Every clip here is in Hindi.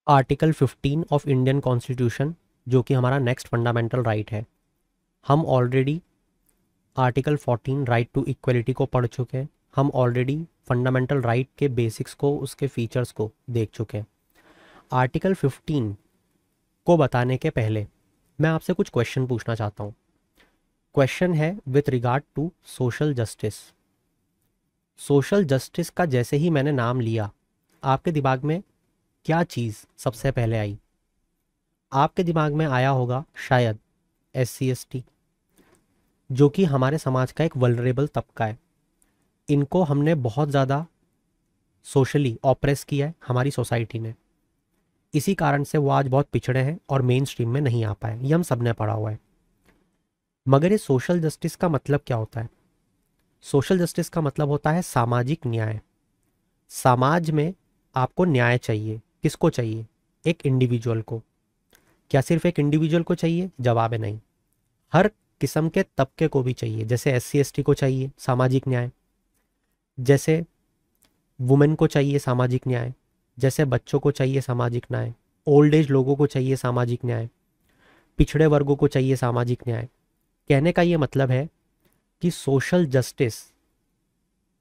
आर्टिकल 15 ऑफ इंडियन कॉन्स्टिट्यूशन, जो कि हमारा नेक्स्ट फंडामेंटल राइट है। हम already article 14 right to equality को पढ़ चुके हैं। हम ऑलरेडी फंडामेंटल राइट के बेसिक्स को, उसके फीचर्स को देख चुके हैं। आर्टिकल 15 को बताने के पहले मैं आपसे कुछ क्वेश्चन पूछना चाहता हूँ। क्वेश्चन है with regard to social justice. Social justice का जैसे ही मैंने नाम लिया, आपके दिमाग में क्या चीज़ सबसे पहले आई? आपके दिमाग में आया होगा शायद SC ST, जो कि हमारे समाज का एक वल्नरेबल तबका है। इनको हमने बहुत ज़्यादा सोशली ऑप्रेस किया है हमारी सोसाइटी ने। इसी कारण से वो आज बहुत पिछड़े हैं और मेन स्ट्रीम में नहीं आ पाए। ये हम सब ने पढ़ा हुआ है। मगर ये सोशल जस्टिस का मतलब क्या होता है? सोशल जस्टिस का मतलब होता है सामाजिक न्याय। समाज में आपको न्याय चाहिए। किसको चाहिए? एक इंडिविजुअल को। क्या सिर्फ एक इंडिविजुअल को चाहिए? जवाब है नहीं। हर किस्म के तबके को भी चाहिए। जैसे SC ST को चाहिए सामाजिक न्याय, जैसे वुमेन को चाहिए सामाजिक न्याय, जैसे बच्चों को चाहिए सामाजिक न्याय, ओल्ड एज लोगों को चाहिए सामाजिक न्याय, पिछड़े वर्गों को चाहिए सामाजिक न्याय। कहने का ये मतलब है कि सोशल जस्टिस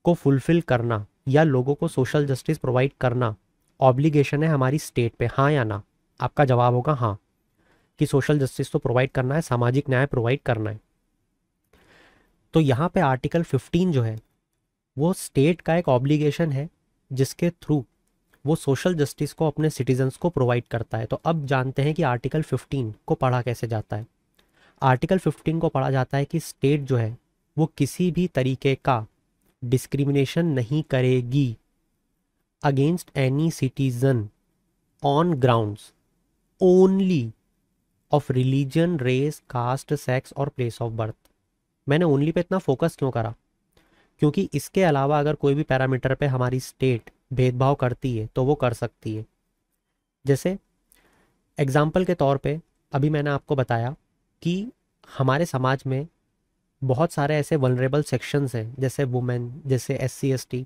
को फुलफिल करना या लोगों को सोशल जस्टिस प्रोवाइड करना ऑब्लिगेशन है हमारी स्टेट पे। हाँ या ना? आपका जवाब होगा हाँ, कि सोशल जस्टिस तो प्रोवाइड करना है, सामाजिक न्याय प्रोवाइड करना है। तो यहाँ पे आर्टिकल 15 जो है वो स्टेट का एक ऑब्लिगेशन है, जिसके थ्रू वो सोशल जस्टिस को अपने सिटीजन्स को प्रोवाइड करता है। तो अब जानते हैं कि आर्टिकल 15 को पढ़ा कैसे जाता है। आर्टिकल 15 को पढ़ा जाता है कि स्टेट जो है वो किसी भी तरीके का डिस्क्रिमिनेशन नहीं करेगी against any citizen on grounds only of religion, race, caste, sex और प्लेस ऑफ बर्थ। मैंने ओनली पे इतना फोकस क्यों करा? क्योंकि इसके अलावा अगर कोई भी पैरामीटर पे हमारी स्टेट भेदभाव करती है तो वो कर सकती है। जैसे एग्जाम्पल के तौर पे अभी मैंने आपको बताया कि हमारे समाज में बहुत सारे ऐसे वल्नरेबल सेक्शंस हैं, जैसे वुमेन, जैसे SC ST।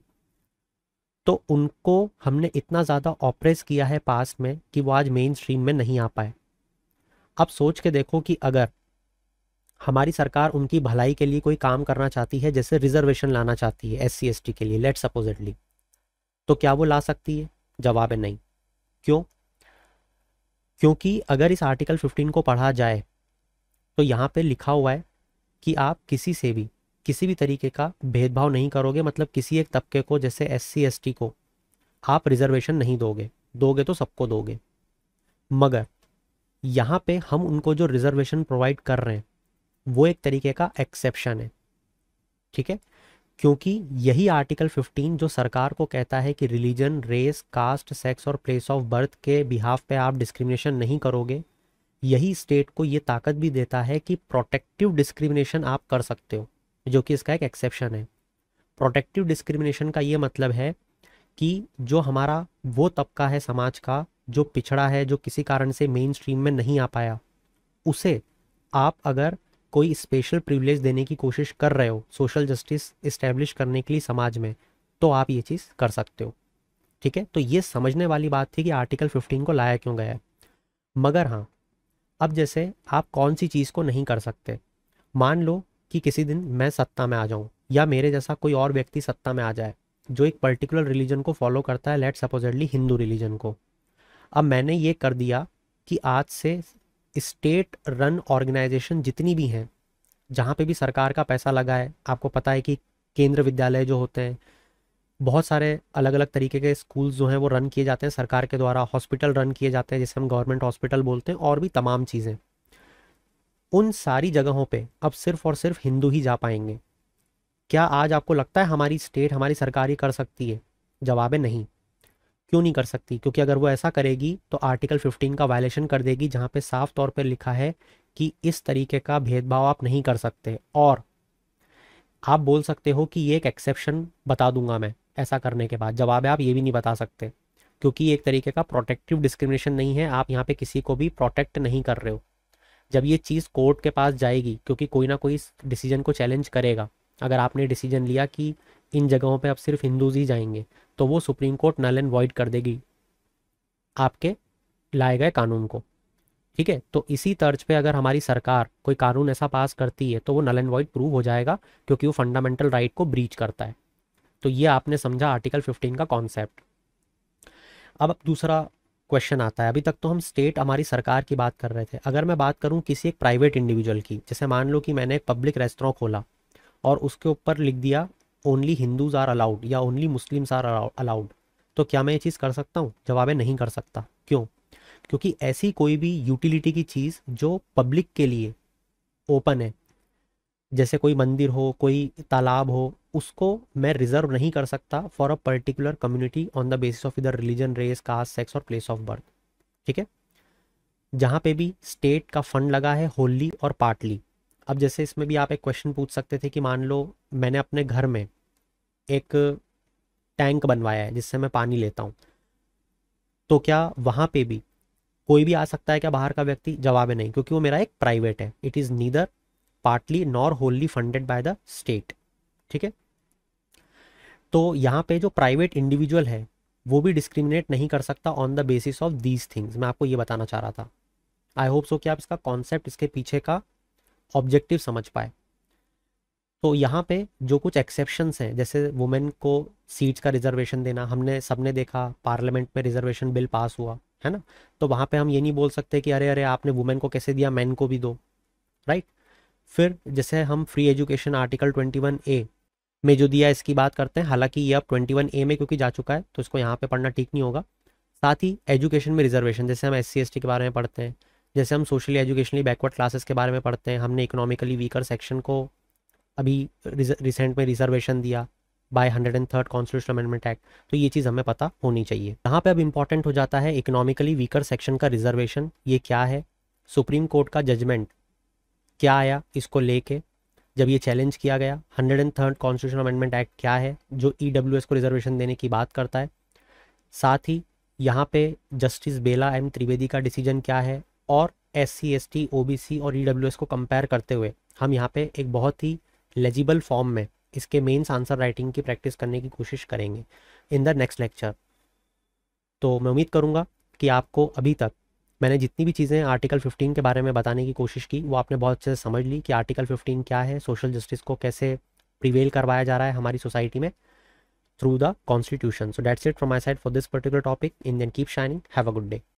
तो उनको हमने इतना ज़्यादा ऑप्रेस किया है पास्ट में कि वो आज मेन स्ट्रीम में नहीं आ पाए। अब सोच के देखो कि अगर हमारी सरकार उनकी भलाई के लिए कोई काम करना चाहती है, जैसे रिजर्वेशन लाना चाहती है SC ST के लिए, लेट सपोजिटली, तो क्या वो ला सकती है? जवाब है नहीं। क्यों? क्योंकि अगर इस आर्टिकल 15 को पढ़ा जाए तो यहाँ पे लिखा हुआ है कि आप किसी से भी किसी भी तरीके का भेदभाव नहीं करोगे। मतलब किसी एक तबके को, जैसे SC ST को आप रिजर्वेशन नहीं दोगे। दोगे तो सबको दोगे। मगर यहाँ पे हम उनको जो रिजर्वेशन प्रोवाइड कर रहे हैं वो एक तरीके का एक्सेप्शन है, ठीक है? क्योंकि यही आर्टिकल 15 जो सरकार को कहता है कि रिलीजन, रेस, कास्ट, सेक्स और प्लेस ऑफ बर्थ के बिहाफ पे आप डिस्क्रिमिनेशन नहीं करोगे, यही स्टेट को ये ताकत भी देता है कि प्रोटेक्टिव डिस्क्रिमिनेशन आप कर सकते हो, जो कि इसका एक एक्सेप्शन है। प्रोटेक्टिव डिस्क्रिमिनेशन का ये मतलब है कि जो हमारा वो तबका है समाज का जो पिछड़ा है, जो किसी कारण से मेन स्ट्रीम में नहीं आ पाया, उसे आप अगर कोई स्पेशल प्रिविलेज देने की कोशिश कर रहे हो सोशल जस्टिस इस्टेब्लिश करने के लिए समाज में, तो आप ये चीज़ कर सकते हो, ठीक है? तो ये समझने वाली बात थी कि आर्टिकल 15 को लाया क्यों गया है। मगर हाँ, अब जैसे आप कौन सी चीज़ को नहीं कर सकते? मान लो कि किसी दिन मैं सत्ता में आ जाऊं, या मेरे जैसा कोई और व्यक्ति सत्ता में आ जाए जो एक पर्टिकुलर रिलीजन को फॉलो करता है, लेट सपोजिटली हिंदू रिलीजन को। अब मैंने ये कर दिया कि आज से स्टेट रन ऑर्गेनाइजेशन जितनी भी हैं, जहाँ पे भी सरकार का पैसा लगा है, आपको पता है कि केंद्र विद्यालय जो होते हैं, बहुत सारे अलग अलग तरीके के स्कूल्स जो हैं वो रन किए जाते हैं सरकार के द्वारा, हॉस्पिटल रन किए जाते हैं जिसे हम गवर्नमेंट हॉस्पिटल बोलते हैं, और भी तमाम चीज़ें। उन सारी जगहों पे अब सिर्फ और सिर्फ हिंदू ही जा पाएंगे। क्या आज आपको लगता है हमारी स्टेट, हमारी सरकार ही कर सकती है? जवाब है नहीं। क्यों नहीं कर सकती? क्योंकि अगर वो ऐसा करेगी तो आर्टिकल 15 का वायलेशन कर देगी, जहाँ पे साफ तौर पर लिखा है कि इस तरीके का भेदभाव आप नहीं कर सकते। और आप बोल सकते हो कि ये एक एक्सेप्शन बता दूंगा मैं ऐसा करने के बाद। जवाब है आप ये भी नहीं बता सकते, क्योंकि ये एक तरीके का प्रोटेक्टिव डिस्क्रिमिनेशन नहीं है। आप यहाँ पे किसी को भी प्रोटेक्ट नहीं कर रहे हो। जब ये चीज़ कोर्ट के पास जाएगी, क्योंकि कोई ना कोई इस डिसीजन को चैलेंज करेगा, अगर आपने डिसीजन लिया कि इन जगहों पे अब सिर्फ हिंदूज ही जाएंगे, तो वो supreme court null and void कर देगी आपके लाए गए कानून को। ठीक है, तो इसी तर्ज पे अगर हमारी सरकार कोई कानून ऐसा पास करती है तो वो नल एंड वॉइड प्रूव हो जाएगा, क्योंकि वो फंडामेंटल राइट को ब्रीच करता है। तो ये आपने समझा आर्टिकल 15 का कॉन्सेप्ट। अब दूसरा क्वेश्चन आता है, अभी तक तो हम स्टेट हमारी सरकार की बात कर रहे थे, अगर मैं बात करूं किसी एक प्राइवेट इंडिविजुअल की, जैसे मान लो कि मैंने एक पब्लिक रेस्टोरेंट खोला और उसके ऊपर लिख दिया ओनली हिंदूज आर अलाउड या ओनली मुस्लिम्स आर अलाउड, तो क्या मैं ये चीज़ कर सकता हूँ? जवाब है नहीं कर सकता। क्यों? क्योंकि ऐसी कोई भी यूटिलिटी की चीज़ जो पब्लिक के लिए ओपन है, जैसे कोई मंदिर हो, कोई तालाब हो, उसको मैं रिजर्व नहीं कर सकता for a particular community on the basis of इधर रिलीजन, रेस, कास्ट, सेक्स और प्लेस ऑफ बर्थ। ठीक है, जहाँ पे भी स्टेट का फंड लगा है होली और पार्टली। अब जैसे इसमें भी आप एक क्वेश्चन पूछ सकते थे कि मान लो मैंने अपने घर में एक टैंक बनवाया है जिससे मैं पानी लेता हूँ, तो क्या वहाँ पे भी कोई भी आ सकता है क्या बाहर का व्यक्ति? जवाब है नहीं, क्योंकि वो मेरा एक प्राइवेट है। It is neither partly nor wholly funded by the state. ठीक है, तो यहाँ पे जो प्राइवेट इंडिविजुअल है वो भी डिस्क्रिमिनेट नहीं कर सकता on the basis of these things. मैं आपको ये बताना चाह रहा था। आई होप सो कि आप इसका कॉन्सेप्ट, इसके पीछे का ऑब्जेक्टिव समझ पाए। तो यहाँ पे जो कुछ एक्सेप्शंस हैं, जैसे वुमेन को सीट्स का रिजर्वेशन देना, हमने सबने देखा पार्लियामेंट में रिजर्वेशन बिल पास हुआ है ना, तो वहाँ पे हम ये नहीं बोल सकते कि अरे अरे आपने वुमेन को कैसे दिया, मैन को भी दो। राइट। फिर जैसे हम फ्री एजुकेशन आर्टिकल 21A में जो दिया है इसकी बात करते हैं, हालांकि ये अब 21A में क्योंकि जा चुका है तो इसको यहाँ पे पढ़ना ठीक नहीं होगा। साथ ही एजुकेशन में रिजर्वेशन, जैसे हम SC ST के बारे में पढ़ते हैं, जैसे हम सोशली एजुकेशनली बैकवर्ड क्लासेस के बारे में पढ़ते हैं, हमने इकोनॉमिकली वीकर सेक्शन को अभी रिसेंट में रिजर्वेशन दिया bye 103rd constitutional amendment act. तो ये चीज़ हमें पता होनी चाहिए। यहाँ पे अब इंपॉर्टेंट हो जाता है इकोनॉमिकली वीकर सेक्शन का रिजर्वेशन, ये क्या है, सुप्रीम कोर्ट का जजमेंट क्या आया इसको लेके जब ये चैलेंज किया गया, 103rd कॉन्स्टिट्यूशनल अमेंडमेंट एक्ट क्या है जो EWS को रिजर्वेशन देने की बात करता है, साथ ही यहाँ पे जस्टिस बेला एम त्रिवेदी का डिसीजन क्या है, और SC ST OBC और EWS को कंपेयर करते हुए हम यहाँ पे एक बहुत ही लेजिबल फॉर्म में इसके मेंस आंसर राइटिंग की प्रैक्टिस करने की कोशिश करेंगे इन द नेक्स्ट लेक्चर। तो मैं उम्मीद करूँगा कि आपको अभी तक मैंने जितनी भी चीज़ें आर्टिकल 15 के बारे में बताने की कोशिश की वो आपने बहुत अच्छे से समझ ली कि आर्टिकल 15 क्या है, सोशल जस्टिस को कैसे प्रिवेल करवाया जा रहा है हमारी सोसाइटी में through the constitution. So that's it from my side for this particular topic. In then keep shining, have a good day.